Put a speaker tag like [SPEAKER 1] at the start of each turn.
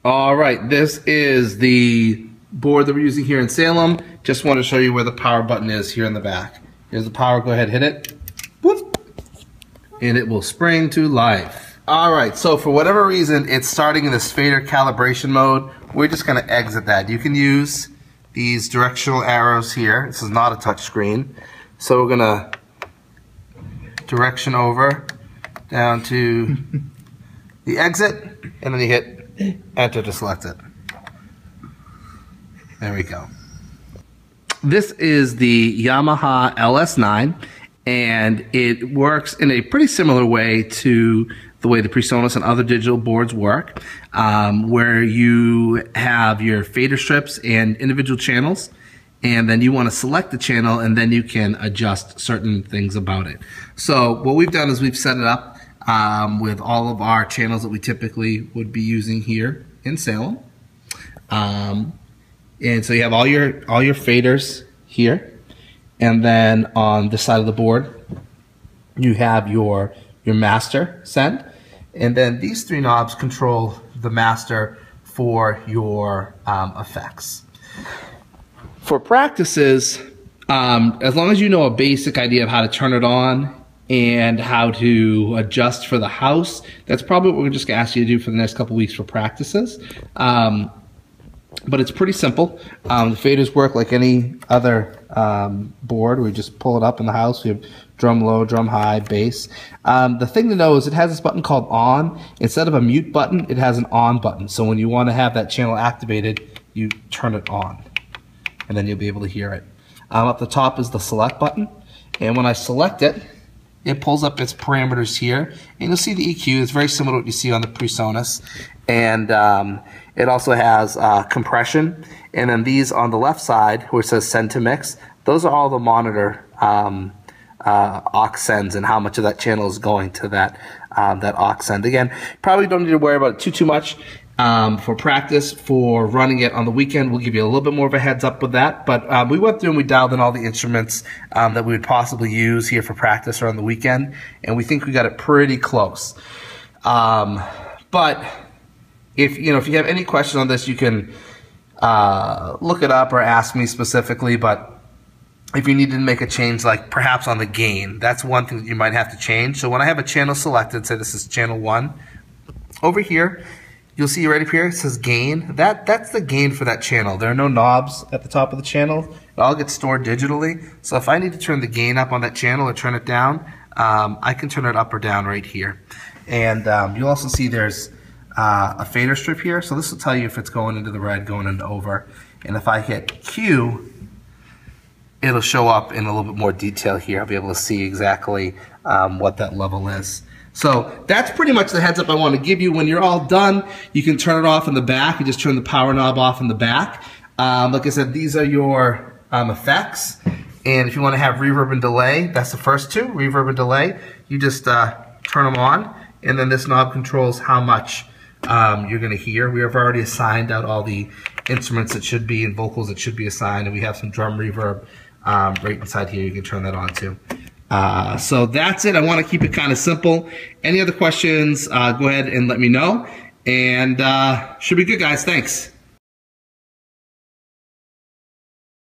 [SPEAKER 1] All right, this is the board that we're using here in Salem. Just want to show you where the power button is here in the back. Here's the power, go ahead, hit it. Whoop. And it will spring to life. All right, so for whatever reason, it's starting in this fader calibration mode. We're just gonna exit that. You can use these directional arrows here. This is not a touch screen. So we're gonna direction over down to the exit, and then you hit enter to select it. There we go. This is the Yamaha Ls9, and it works in a pretty similar way to the way the PreSonus and other digital boards work, where you have your fader strips and individual channels, and then you want to select the channel, and then you can adjust certain things about it. So what we've done is we've set it up with all of our channels that we typically would be using here in Salem. And so you have all your faders here, and then on this side of the board you have your master send, and then these three knobs control the master for your effects. For practices, as long as you know a basic idea of how to turn it on and how to adjust for the house, that's probably what we're just gonna ask you to do for the next couple weeks for practices. But it's pretty simple. The faders work like any other board. We just pull it up in the house. We have drum low, drum high, bass. The thing to know is it has this button called on. Instead of a mute button, it has an on button. So when you want to have that channel activated, you turn it on, and then you'll be able to hear it. Up the top is the select button, and when I select it, it pulls up its parameters here, and you'll see the EQ. It's very similar to what you see on the PreSonus, and it also has compression. And then these on the left side, where it says send to mix, those are all the monitor aux sends and how much of that channel is going to that aux send. Again, probably don't need to worry about it too much. For practice, for running it on the weekend, we'll give you a little bit more of a heads up with that. But we went through and we dialed in all the instruments that we would possibly use here for practice or on the weekend, and we think we got it pretty close. But if you have any questions on this, you can look it up or ask me specifically. But if you need to make a change, like perhaps on the gain, that's one thing that you might have to change. So when I have a channel selected, say this is channel 1, over here, you'll see right up here, it says gain. That's the gain for that channel. There are no knobs at the top of the channel. It all gets stored digitally. So if I need to turn the gain up on that channel or turn it down, I can turn it up or down right here. And you'll also see there's a fader strip here. So this will tell you if it's going into the red, going into over. And if I hit Q, it'll show up in a little bit more detail here. I'll be able to see exactly what that level is. So that's pretty much the heads up I want to give you. When you're all done, you can turn it off in the back. You just turn the power knob off in the back. Like I said, these are your effects. And if you want to have reverb and delay, that's the first two, reverb and delay. You just turn them on, and then this knob controls how much you're going to hear. We have already assigned out all the instruments that should be and vocals that should be assigned, and we have some drum reverb right inside here. You can turn that on too. So that's it. I want to keep it kind of simple. Any other questions, go ahead and let me know. And should be good, guys. Thanks.